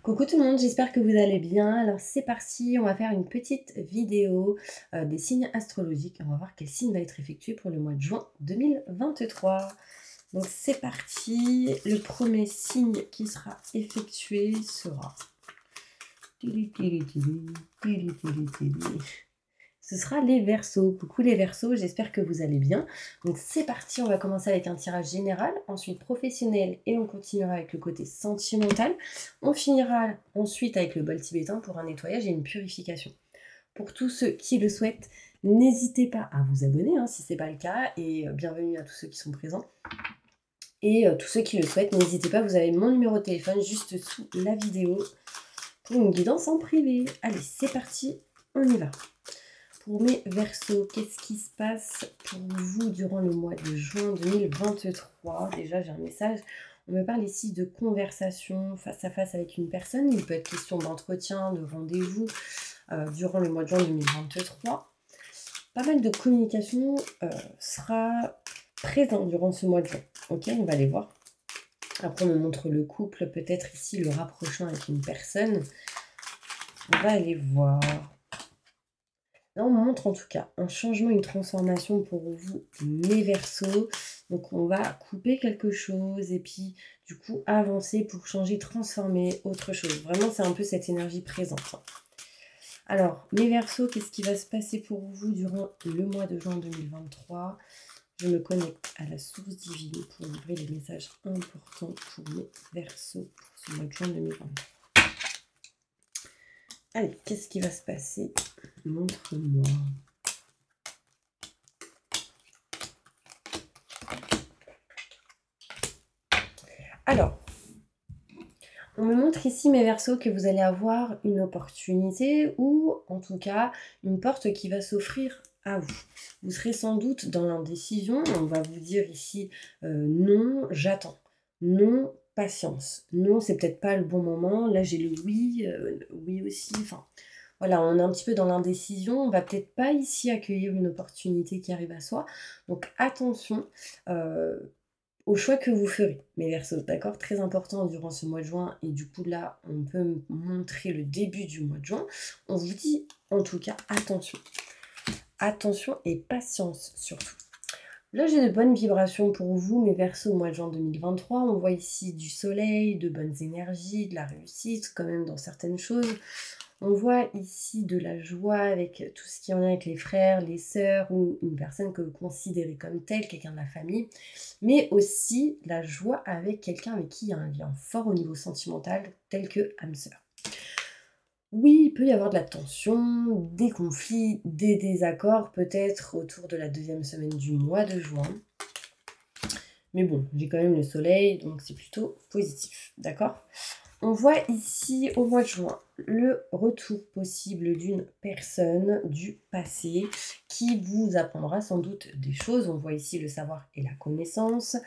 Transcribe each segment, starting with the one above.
Coucou tout le monde, j'espère que vous allez bien. Alors c'est parti, on va faire une petite vidéo des signes astrologiques. On va voir quel signe va être effectué pour le mois de juin 2023. Donc c'est parti, le premier signe qui sera effectué sera... Ce sera les Verseaux. Coucou les Verseaux, j'espère que vous allez bien. Donc c'est parti, on va commencer avec un tirage général, ensuite professionnel et on continuera avec le côté sentimental. On finira ensuite avec le bol tibétain pour un nettoyage et une purification. Pour tous ceux qui le souhaitent, n'hésitez pas à vous abonner si ce n'est pas le cas et bienvenue à tous ceux qui sont présents. Et tous ceux qui le souhaitent, n'hésitez pas, vous avez mon numéro de téléphone juste sous la vidéo pour une guidance en privé. Allez, c'est parti, on y va. Pour mes Verseaux, qu'est-ce qui se passe pour vous durant le mois de juin 2023? Déjà, j'ai un message. On me parle ici de conversation face à face avec une personne. Il peut être question d'entretien, de rendez-vous durant le mois de juin 2023. Pas mal de communication sera présent durant ce mois de juin. Ok, on va aller voir. Après, on me montre le couple, peut-être ici le rapprochement avec une personne. On va aller voir. Là, on montre en tout cas un changement, une transformation pour vous, mes Verseaux. Donc, on va couper quelque chose et puis, du coup, avancer pour changer, transformer autre chose. Vraiment, c'est un peu cette énergie présente. Alors, mes Verseaux, qu'est-ce qui va se passer pour vous durant le mois de juin 2023? Je me connecte à la source divine pour livrer les messages importants pour mes Verseaux pour ce mois de juin 2023. Allez, qu'est-ce qui va se passer? Montre-moi. Alors, on me montre ici, mes Verseaux, que vous allez avoir une opportunité ou en tout cas une porte qui va s'offrir à vous. Vous serez sans doute dans l'indécision. On va vous dire ici non, j'attends. Non, patience. Non, c'est peut-être pas le bon moment. Là, j'ai le oui, oui aussi. Enfin, voilà, on est un petit peu dans l'indécision. On va peut-être pas ici accueillir une opportunité qui arrive à soi. Donc attention. Au choix que vous ferez, mes Verseaux, d'accord? Très important durant ce mois de juin, et du coup là, on peut montrer le début du mois de juin. On vous dit en tout cas attention. Attention et patience surtout. Là, j'ai de bonnes vibrations pour vous, mes Verseaux, au mois de juin 2023. On voit ici du soleil, de bonnes énergies, de la réussite quand même dans certaines choses. On voit ici de la joie avec tout ce qui est en lien avec les frères, les sœurs ou une personne que vous considérez comme telle, quelqu'un de la famille, mais aussi la joie avec quelqu'un avec qui il y a un lien fort au niveau sentimental, tel que âme sœur. Oui, il peut y avoir de la tension, des conflits, des désaccords, peut-être autour de la deuxième semaine du mois de juin. Mais bon, j'ai quand même le soleil, donc c'est plutôt positif, d'accord? On voit ici au mois de juin le retour possible d'une personne du passé qui vous apprendra sans doute des choses. On voit ici le savoir et la connaissance.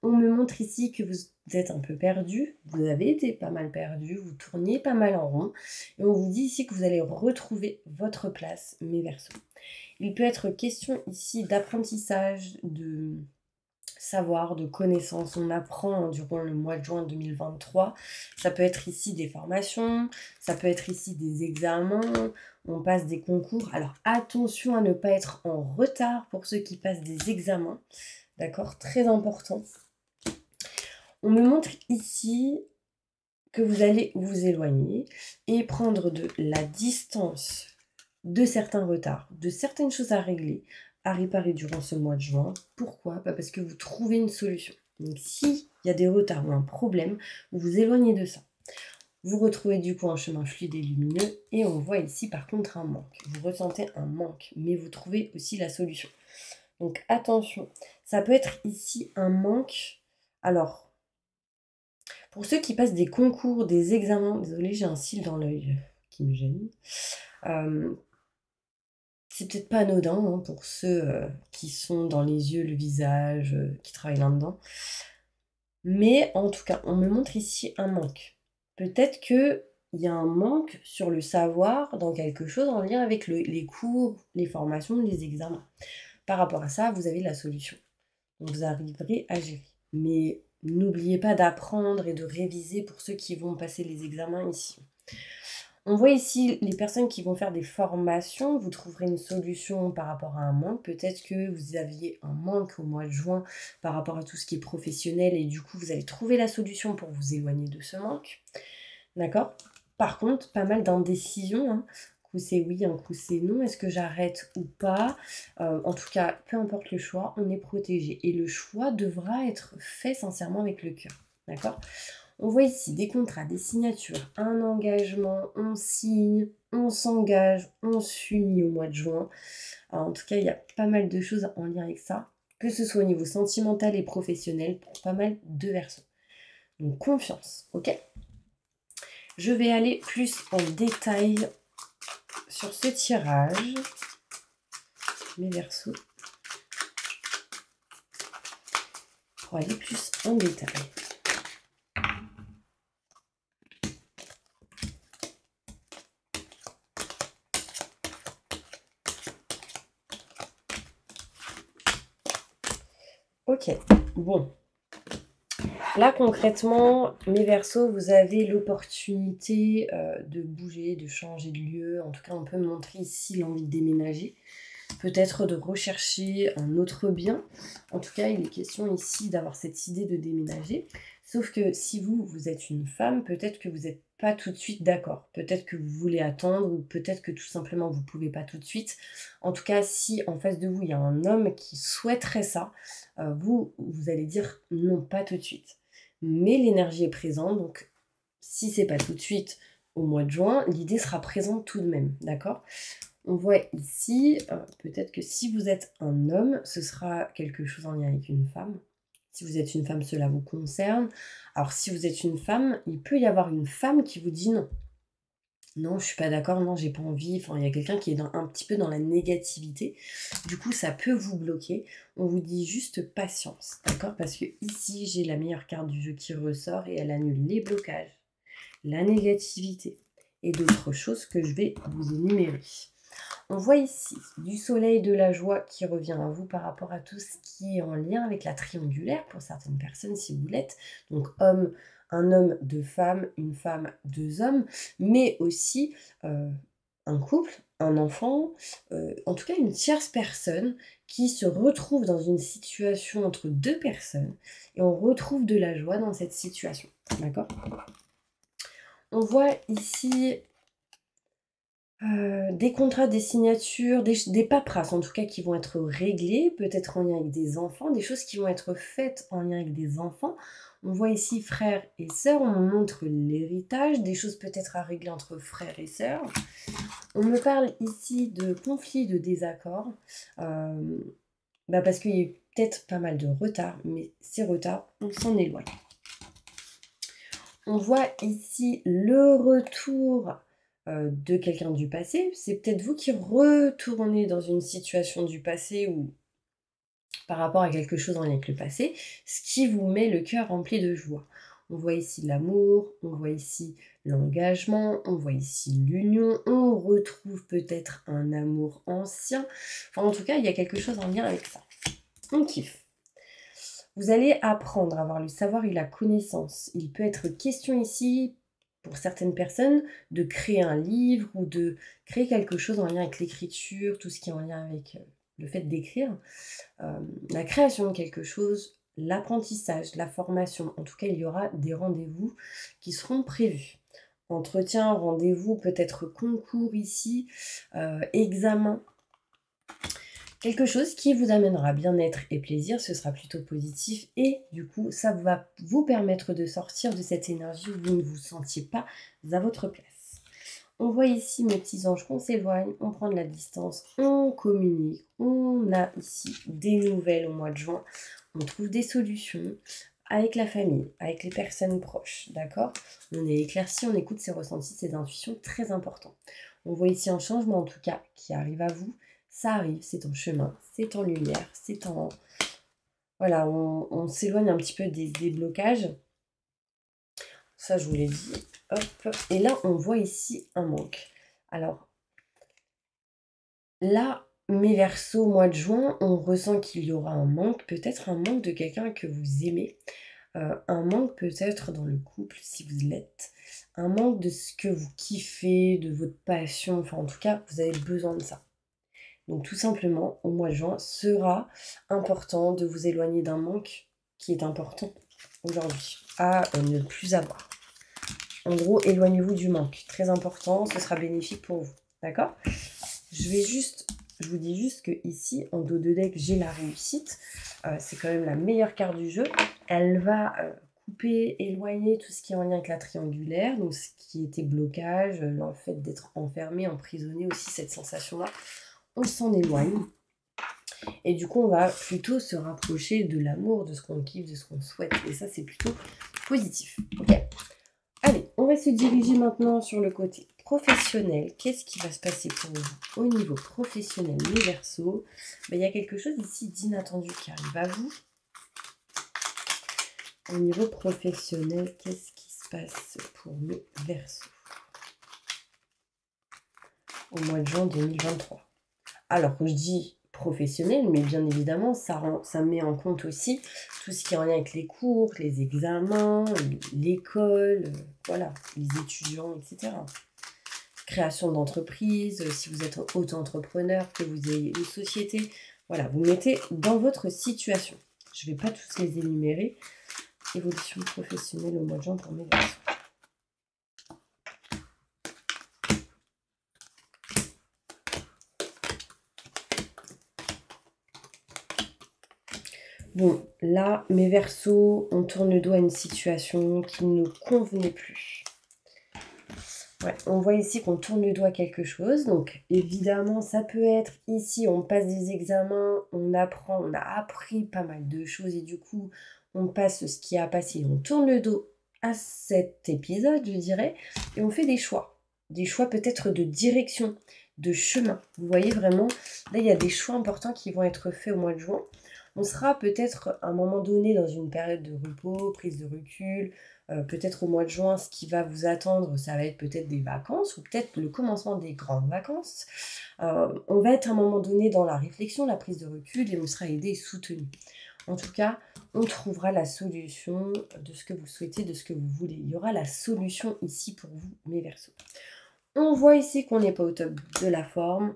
On me montre ici que vous êtes un peu perdu, vous avez été pas mal perdu, vous tourniez pas mal en rond. Et on vous dit ici que vous allez retrouver votre place, mes Verseaux. Il peut être question ici d'apprentissage, de savoir, de connaissances. On apprend durant le mois de juin 2023. Ça peut être ici des formations, ça peut être ici des examens, on passe des concours. Alors attention à ne pas être en retard pour ceux qui passent des examens. D'accord? Très important. On me montre ici que vous allez vous éloigner et prendre de la distance de certains retards, de certaines choses à régler, à réparer durant ce mois de juin. Pourquoi? Parce que vous trouvez une solution. Donc s'il y a des retards ou un problème, vous vous éloignez de ça. Vous retrouvez du coup un chemin fluide et lumineux et on voit ici par contre un manque. Vous ressentez un manque, mais vous trouvez aussi la solution. Donc attention, ça peut être ici un manque. Alors, pour ceux qui passent des concours, des examens, désolé, j'ai un cil dans l'œil qui me gêne. C'est peut-être pas anodin pour ceux qui sont dans les yeux, le visage, qui travaillent là-dedans. Mais en tout cas, on me montre ici un manque. Peut-être qu'il y a un manque sur le savoir dans quelque chose en lien avec les cours, les formations, les examens. Par rapport à ça, vous avez la solution. Donc vous arriverez à gérer. Mais n'oubliez pas d'apprendre et de réviser pour ceux qui vont passer les examens ici. On voit ici les personnes qui vont faire des formations, vous trouverez une solution par rapport à un manque. Peut-être que vous aviez un manque au mois de juin par rapport à tout ce qui est professionnel et du coup, vous allez trouver la solution pour vous éloigner de ce manque. D'accord? Par contre, pas mal d'indécision, hein. Un coup c'est oui, un coup c'est non. Est-ce que j'arrête ou pas? En tout cas, peu importe le choix, on est protégé. Et le choix devra être fait sincèrement avec le cœur. D'accord? On voit ici des contrats, des signatures, un engagement, on signe, on s'engage, on s'unit au mois de juin. Alors, en tout cas, il y a pas mal de choses en lien avec ça, que ce soit au niveau sentimental et professionnel pour pas mal de Verseaux. Donc confiance, ok? Je vais aller plus en détail sur ce tirage, mes Verseaux, pour aller plus en détail. Ok, bon. Là, concrètement, mes Verseaux, vous avez l'opportunité de bouger, de changer de lieu. En tout cas, on peut montrer ici l'envie de déménager. Peut-être de rechercher un autre bien. En tout cas, il est question ici d'avoir cette idée de déménager. Sauf que si vous êtes une femme, peut-être que vous n'êtes pas tout de suite d'accord. Peut-être que vous voulez attendre ou peut-être que tout simplement vous ne pouvez pas tout de suite. En tout cas, si en face de vous, il y a un homme qui souhaiterait ça, vous allez dire non, pas tout de suite. Mais l'énergie est présente, donc si c'est pas tout de suite au mois de juin, l'idée sera présente tout de même, d'accord? On voit ici, peut-être que si vous êtes un homme, ce sera quelque chose en lien avec une femme. Si vous êtes une femme, cela vous concerne. Alors si vous êtes une femme, il peut y avoir une femme qui vous dit non. Non, je suis pas d'accord, non, j'ai pas envie. Enfin, il y a quelqu'un qui est un petit peu dans la négativité. Du coup, ça peut vous bloquer. On vous dit juste patience, d'accord? Parce que ici, j'ai la meilleure carte du jeu qui ressort et elle annule les blocages, la négativité et d'autres choses que je vais vous énumérer. On voit ici du soleil, de la joie qui revient à vous par rapport à tout ce qui est en lien avec la triangulaire pour certaines personnes si vous l'êtes. Donc homme, un homme, deux femmes, une femme, deux hommes, mais aussi un couple, un enfant, en tout cas une tierce personne qui se retrouve dans une situation entre deux personnes et on retrouve de la joie dans cette situation. D'accord? On voit ici des contrats, des signatures, des paperasses en tout cas qui vont être réglées, peut-être en lien avec des enfants, des choses qui vont être faites en lien avec des enfants. On voit ici frères et sœurs, on me montre l'héritage, des choses peut-être à régler entre frères et sœurs. On me parle ici de conflits, de désaccords, parce qu'il y a eu peut-être pas mal de retard, mais ces retards, on s'en éloigne. On voit ici le retour de quelqu'un du passé. C'est peut-être vous qui retournez dans une situation du passé ou par rapport à quelque chose en lien avec le passé, ce qui vous met le cœur rempli de joie. On voit ici l'amour, on voit ici l'engagement, on voit ici l'union, on retrouve peut-être un amour ancien. Enfin, en tout cas, il y a quelque chose en lien avec ça. On kiffe. Vous allez apprendre à avoir le savoir et la connaissance. Il peut être question ici, pour certaines personnes, de créer un livre ou de créer quelque chose en lien avec l'écriture, tout ce qui est en lien avec le fait d'écrire. La création de quelque chose, l'apprentissage, la formation. En tout cas, il y aura des rendez-vous qui seront prévus. Entretien, rendez-vous, peut-être concours ici, examen. Quelque chose qui vous amènera bien-être et plaisir, ce sera plutôt positif et du coup, ça va vous permettre de sortir de cette énergie où vous ne vous sentiez pas à votre place. On voit ici, mes petits anges, qu'on s'éloigne, on prend de la distance, on communique, on a ici des nouvelles au mois de juin, on trouve des solutions avec la famille, avec les personnes proches, d'accord? On est éclairci, on écoute ses ressentis, ses intuitions, très important. On voit ici un changement en tout cas qui arrive à vous. Ça arrive, c'est en chemin, c'est en lumière, c'est en... Voilà, on s'éloigne un petit peu des blocages. Ça, je vous l'ai dit. Hop. Et là, on voit ici un manque. Alors, là, mes Verseaux, mois de juin, on ressent qu'il y aura un manque, peut-être un manque de quelqu'un que vous aimez. un manque peut-être dans le couple, si vous l'êtes, un manque de ce que vous kiffez, de votre passion, enfin en tout cas, vous avez besoin de ça. Donc tout simplement, au mois de juin, sera important de vous éloigner d'un manque qui est important aujourd'hui, à ne plus avoir. En gros, éloignez-vous du manque, très important, ce sera bénéfique pour vous, d'accord? Je vous dis juste que ici, en dos de deck, j'ai la réussite. C'est quand même la meilleure carte du jeu. Elle va couper, éloigner tout ce qui est en lien avec la triangulaire, donc ce qui était blocage, le fait d'être enfermé, emprisonné aussi, cette sensation-là. On s'en éloigne. Et du coup, on va plutôt se rapprocher de l'amour, de ce qu'on kiffe, de ce qu'on souhaite. Et ça, c'est plutôt positif. Ok ? Allez, on va se diriger maintenant sur le côté professionnel. Qu'est-ce qui va se passer pour vous au niveau professionnel, mes Verseaux? Il y a quelque chose ici d'inattendu qui arrive à vous. Au niveau professionnel, qu'est-ce qui se passe pour mes Verseaux au mois de juin 2023? Alors, je dis professionnel, mais bien évidemment, ça met en compte aussi tout ce qui est en lien avec les cours, les examens, l'école, voilà, les étudiants, etc. Création d'entreprise, si vous êtes auto-entrepreneur, que vous ayez une société, voilà, vous mettez dans votre situation. Je ne vais pas tous les énumérer. Évolution professionnelle au mois de juin pour mes Verseaux. Bon, là, mes Verseaux, on tourne le dos à une situation qui ne nous convenait plus. Ouais, on voit ici qu'on tourne le dos à quelque chose. Donc, évidemment, ça peut être ici, on passe des examens, on apprend, on a appris pas mal de choses et du coup, on passe ce qui a passé, on tourne le dos à cet épisode, je dirais, et on fait des choix. Des choix peut-être de direction, de chemin. Vous voyez vraiment, là, il y a des choix importants qui vont être faits au mois de juin. On sera peut-être à un moment donné dans une période de repos, prise de recul, peut-être au mois de juin, ce qui va vous attendre, ça va être peut-être des vacances ou peut-être le commencement des grandes vacances. On va être à un moment donné dans la réflexion, la prise de recul et on sera aidé et soutenu. En tout cas, on trouvera la solution de ce que vous souhaitez, de ce que vous voulez. Il y aura la solution ici pour vous, mes Verseaux. On voit ici qu'on n'est pas au top de la forme.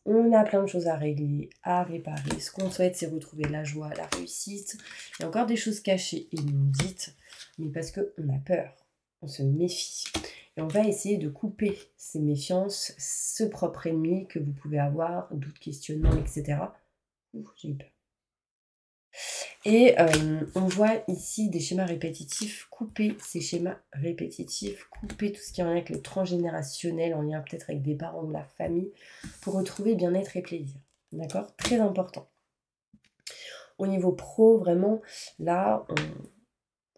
On a plein de choses à régler, à réparer. Ce qu'on souhaite, c'est retrouver la joie, la réussite. Il y a encore des choses cachées et non dites, mais parce qu'on a peur, on se méfie. Et on va essayer de couper ces méfiances, ce propre ennemi que vous pouvez avoir, doute, questionnement, etc. Ouh, j'ai eu peur. Et on voit ici des schémas répétitifs, couper ces schémas répétitifs, couper tout ce qui est en lien avec le transgénérationnel, en lien peut-être avec des parents ou la famille, pour retrouver bien-être et plaisir. D'accord? Très important. Au niveau pro, vraiment, là,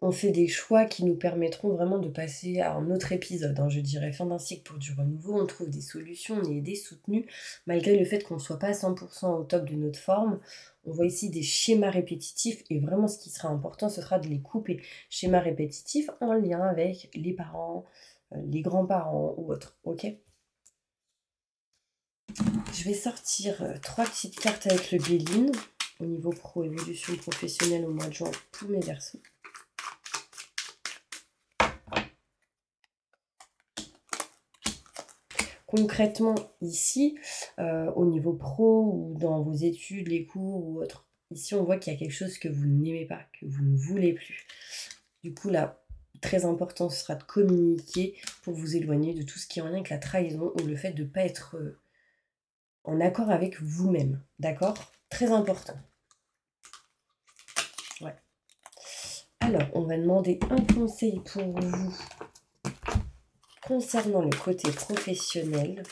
on fait des choix qui nous permettront vraiment de passer à un autre épisode. Je dirais fin d'un cycle pour du renouveau, on trouve des solutions, on est aidé, soutenu, malgré le fait qu'on ne soit pas à 100% au top de notre forme. On voit ici des schémas répétitifs et vraiment ce qui sera important, ce sera de les couper. Schémas répétitifs en lien avec les parents, les grands-parents ou autres, ok? Je vais sortir 3 petites cartes avec le Béline au niveau pro, évolution professionnelle au mois de juin pour mes Verseaux. Concrètement, ici, au niveau pro ou dans vos études, les cours ou autre, ici on voit qu'il y a quelque chose que vous n'aimez pas, que vous ne voulez plus. Du coup, là, très important, ce sera de communiquer pour vous éloigner de tout ce qui est en lien avec la trahison ou le fait de ne pas être en accord avec vous-même. D'accord? Très important. Ouais. Alors, on va demander un conseil pour vous concernant le côté professionnel.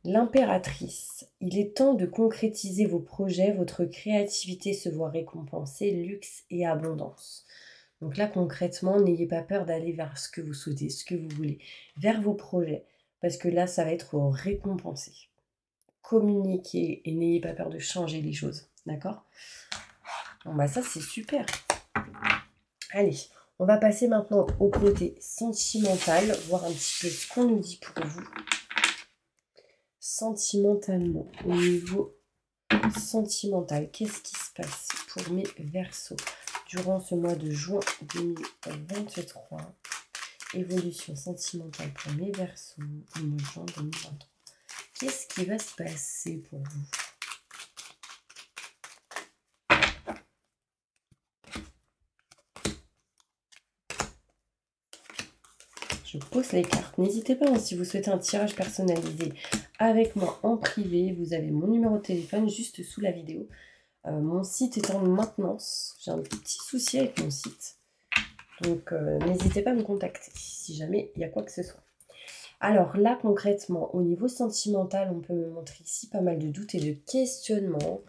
L'impératrice, il est temps de concrétiser vos projets, votre créativité se voit récompensée, luxe et abondance. Donc là, concrètement, n'ayez pas peur d'aller vers ce que vous souhaitez, ce que vous voulez, vers vos projets, parce que là, ça va être récompensé. Communiquez et n'ayez pas peur de changer les choses, d'accord? Bon, bah ça, c'est super. Allez, On va passer maintenant au côté sentimental, voir un petit peu ce qu'on nous dit pour vous. Sentimentalement, au niveau sentimental, qu'est-ce qui se passe pour mes Verseaux durant ce mois de juin 2023? Évolution sentimentale pour mes Verseaux au mois de juin 2023. Qu'est-ce qui va se passer pour vous? Je pose les cartes. N'hésitez pas, si vous souhaitez un tirage personnalisé avec moi en privé, vous avez mon numéro de téléphone juste sous la vidéo. Mon site est en maintenance. J'ai un petit souci avec mon site. Donc, n'hésitez pas à me contacter si jamais il y a quoi que ce soit. Alors là, concrètement, au niveau sentimental, on peut me montrer ici pas mal de doutes et de questionnements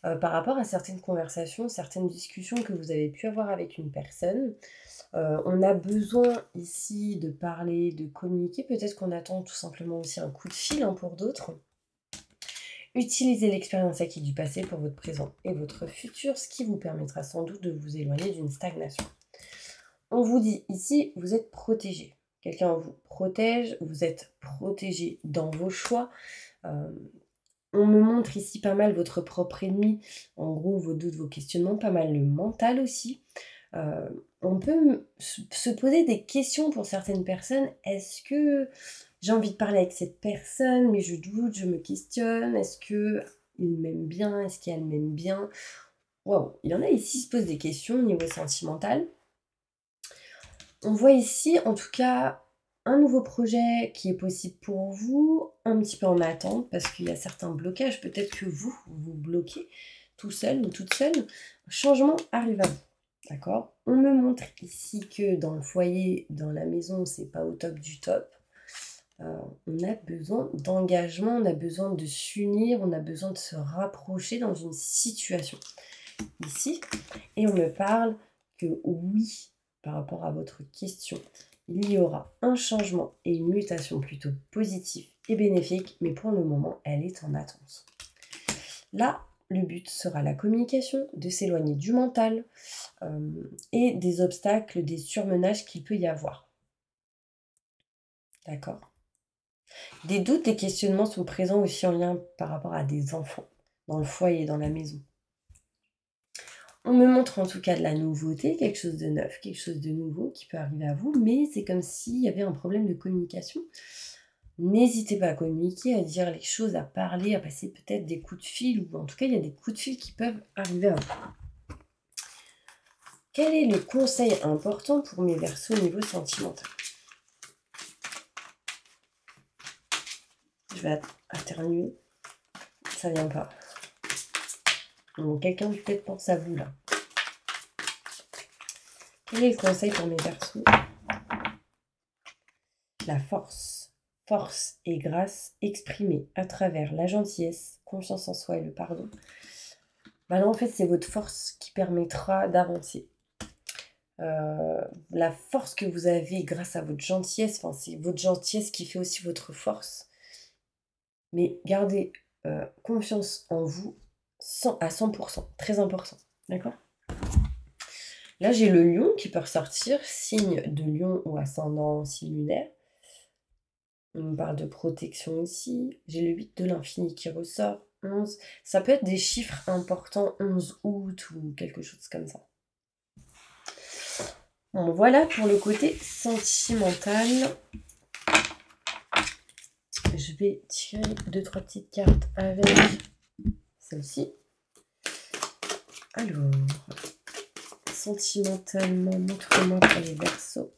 par rapport à certaines conversations, certaines discussions que vous avez pu avoir avec une personne. On a besoin ici de parler, de communiquer. Peut-être qu'on attend tout simplement aussi un coup de fil pour d'autres. Utilisez l'expérience acquise du passé pour votre présent et votre futur, ce qui vous permettra sans doute de vous éloigner d'une stagnation. On vous dit ici, vous êtes protégé. Quelqu'un vous protège, vous êtes protégé dans vos choix. On me montre ici pas mal votre propre ennemi, en gros vos doutes, vos questionnements, pas mal le mental aussi. On peut se poser des questions pour certaines personnes. Est-ce que j'ai envie de parler avec cette personne, mais je doute, je me questionne. Est-ce qu'il m'aime bien? Est-ce qu'elle m'aime bien? Waouh, il y en a ici qui se posent des questions au niveau sentimental. On voit ici, en tout cas, un nouveau projet qui est possible pour vous, un petit peu en attente, parce qu'il y a certains blocages. Peut-être que vous bloquez tout seul ou toute seule. Changement arrive à vous. D'accord? On me montre ici que dans le foyer, dans la maison, c'est pas au top du top. On a besoin d'engagement, on a besoin de s'unir, on a besoin de se rapprocher dans une situation. Ici, et on me parle que oui, par rapport à votre question, il y aura un changement et une mutation plutôt positive et bénéfique, mais pour le moment, elle est en attente. Là, le but sera la communication, de s'éloigner du mental et des obstacles, des surmenages qu'il peut y avoir. D'accord? Des doutes, des questionnements sont présents aussi en lien par rapport à des enfants, dans le foyer, dans la maison. On me montre en tout cas de la nouveauté, quelque chose de neuf, quelque chose de nouveau qui peut arriver à vous, mais c'est comme s'il y avait un problème de communication. N'hésitez pas à communiquer, à dire les choses, à parler, à passer peut-être des coups de fil, ou en tout cas il y a des coups de fil qui peuvent arriver à vous. Quel est le conseil important pour mes Verseaux au niveau sentimental? Je vais éternuer, ça vient pas. Donc, quelqu'un peut-être pense à vous là. Quel est le conseil pour mes Verseaux? La force. Force et grâce exprimée à travers la gentillesse, confiance en soi et le pardon. Ben là, en fait, c'est votre force qui permettra d'avancer. La force que vous avez grâce à votre gentillesse, c'est votre gentillesse qui fait aussi votre force. Mais gardez confiance en vous à 100%, très important, d'accord? Là, j'ai le lion qui peut ressortir, signe de lion ou ascendant signe lunaire. On me parle de protection ici. J'ai le 8 de l'infini qui ressort, 11. Ça peut être des chiffres importants, 11 août ou quelque chose comme ça. Bon, voilà pour le côté sentimental. Je vais tirer 2-3 petites cartes avec celle-ci. Alors, sentimentalement, montre-moi pour les Verseaux.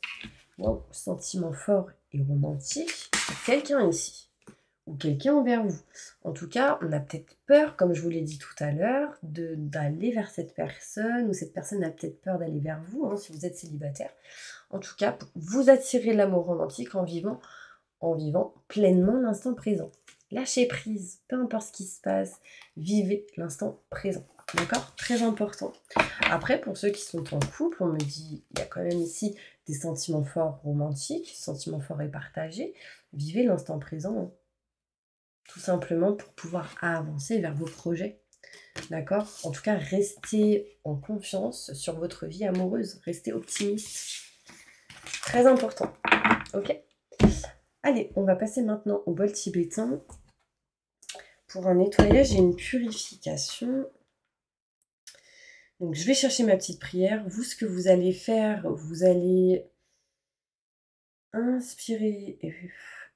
Wow, sentiment fort et romantique. Quelqu'un ici, ou quelqu'un envers vous. En tout cas, on a peut-être peur, comme je vous l'ai dit tout à l'heure, d'aller vers cette personne, ou cette personne a peut-être peur d'aller vers vous, si vous êtes célibataire. En tout cas, vous attirez l'amour romantique en vivant pleinement l'instant présent. Lâchez prise, peu importe ce qui se passe, vivez l'instant présent. D'accord? Très important. Après, pour ceux qui sont en couple, on me dit, il y a quand même ici des sentiments forts romantiques, sentiments forts et partagés. Vivez l'instant présent, tout simplement pour pouvoir avancer vers vos projets. D'accord? En tout cas, restez en confiance sur votre vie amoureuse. Restez optimiste. Très important. Ok? Allez, on va passer maintenant au bol tibétain pour un nettoyage et une purification. Donc, je vais chercher ma petite prière. Vous, ce que vous allez faire, vous allez inspirer et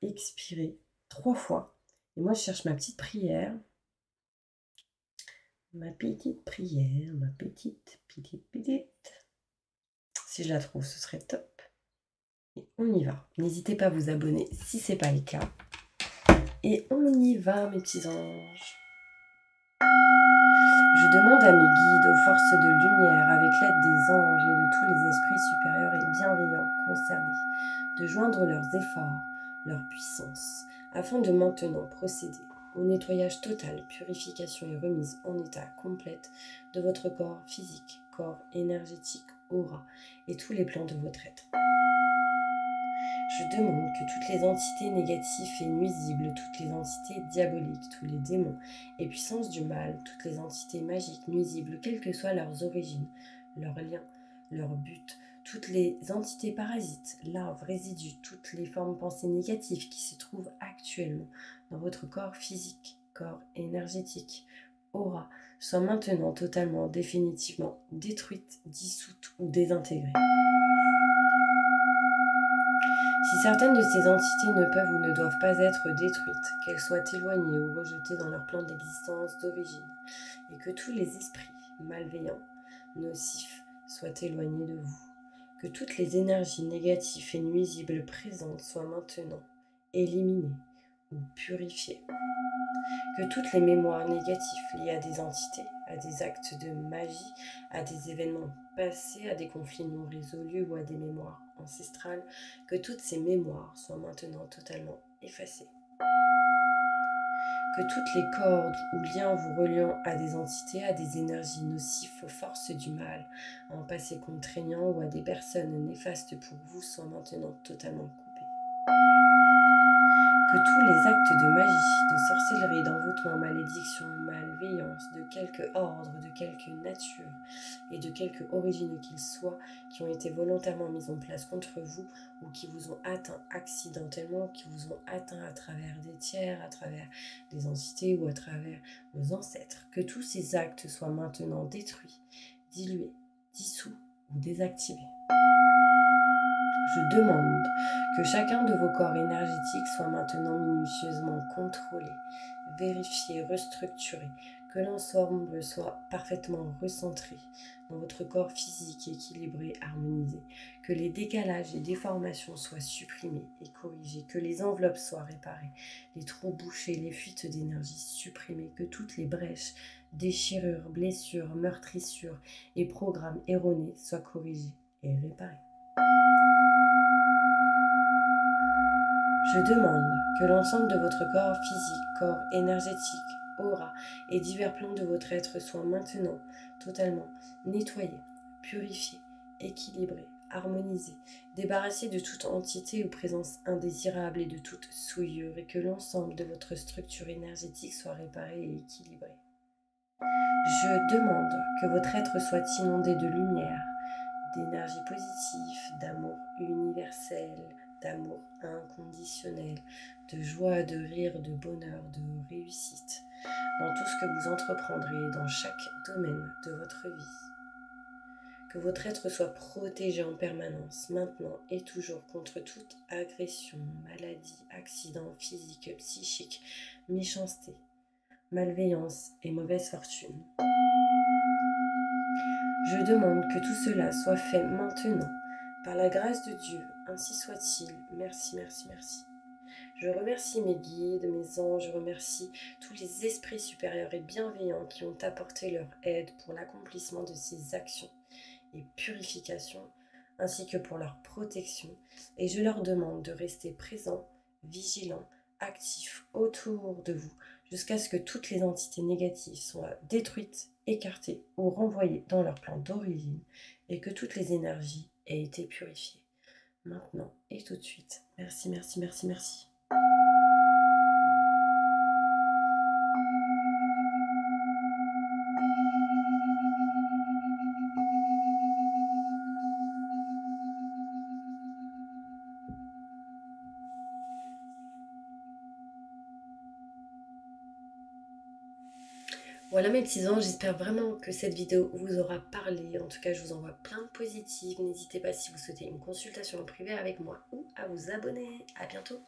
expirer 3 fois. Et moi, je cherche ma petite prière. Ma petite prière, ma petite. Si je la trouve, ce serait top. Et on y va. N'hésitez pas à vous abonner si ce n'est pas le cas. Et on y va, mes petits anges. Je demande à mes guides, aux forces de lumière, avec l'aide des anges et de tous les esprits supérieurs et bienveillants concernés, de joindre leurs efforts, leur puissance, afin de maintenant procéder au nettoyage total, purification et remise en état complète de votre corps physique, corps énergétique, aura et tous les plans de votre être. Je demande que toutes les entités négatives et nuisibles, toutes les entités diaboliques, tous les démons et puissances du mal, toutes les entités magiques nuisibles, quelles que soient leurs origines, leurs liens, leur but, toutes les entités parasites, larves, résidus, toutes les formes pensées négatives qui se trouvent actuellement dans votre corps physique, corps énergétique, aura, soient maintenant totalement, définitivement détruites, dissoutes ou désintégrées. Si certaines de ces entités ne peuvent ou ne doivent pas être détruites, qu'elles soient éloignées ou rejetées dans leur plan d'existence d'origine, et que tous les esprits malveillants, nocifs, soient éloignés de vous, que toutes les énergies négatives et nuisibles présentes soient maintenant éliminées ou purifiées, que toutes les mémoires négatives liées à des entités, à des actes de magie, à des événements passés, à des conflits non résolus ou à des mémoires ancestrales, que toutes ces mémoires soient maintenant totalement effacées. Que toutes les cordes ou liens vous reliant à des entités, à des énergies nocives, aux forces du mal, à un passé contraignant ou à des personnes néfastes pour vous soient maintenant totalement coupés. Que tous les actes de magie, de sorcellerie, d'envoûtement, malédiction, malveillance, de quelque ordre, de quelque nature et de quelque origine qu'ils soient, qui ont été volontairement mis en place contre vous ou qui vous ont atteint accidentellement, qui vous ont atteint à travers des tiers, à travers des entités ou à travers vos ancêtres, que tous ces actes soient maintenant détruits, dilués, dissous ou désactivés. Je demande que chacun de vos corps énergétiques soit maintenant minutieusement contrôlé, vérifié, restructuré, que l'ensemble soit parfaitement recentré dans votre corps physique, équilibré, harmonisé, que les décalages et déformations soient supprimés et corrigés, que les enveloppes soient réparées, les trous bouchés, les fuites d'énergie supprimées, que toutes les brèches, déchirures, blessures, meurtrissures et programmes erronés soient corrigés et réparés. Je demande que l'ensemble de votre corps physique, corps énergétique, aura et divers plans de votre être soient maintenant totalement nettoyés, purifiés, équilibrés, harmonisés, débarrassés de toute entité ou présence indésirable et de toute souillure, et que l'ensemble de votre structure énergétique soit réparé et équilibré. Je demande que votre être soit inondé de lumière, d'énergie positive, d'amour universel, d'amour inconditionnel, de joie, de rire, de bonheur, de réussite, dans tout ce que vous entreprendrez dans chaque domaine de votre vie. Que votre être soit protégé en permanence, maintenant et toujours, contre toute agression, maladie, accident physique, psychique, méchanceté, malveillance et mauvaise fortune. Je demande que tout cela soit fait maintenant, par la grâce de Dieu, ainsi soit-il. Merci, merci, merci. Je remercie mes guides, mes anges, je remercie tous les esprits supérieurs et bienveillants qui ont apporté leur aide pour l'accomplissement de ces actions et purifications, ainsi que pour leur protection. Et je leur demande de rester présents, vigilants, actifs autour de vous, jusqu'à ce que toutes les entités négatives soient détruites, écartées ou renvoyées dans leur plan d'origine, et que toutes les énergies aient été purifiées. Maintenant et tout de suite. Merci, merci, merci, merci. Voilà mes petits anges, j'espère vraiment que cette vidéo vous aura parlé. En tout cas, je vous envoie plein de positifs. N'hésitez pas si vous souhaitez une consultation en privé avec moi ou à vous abonner. À bientôt.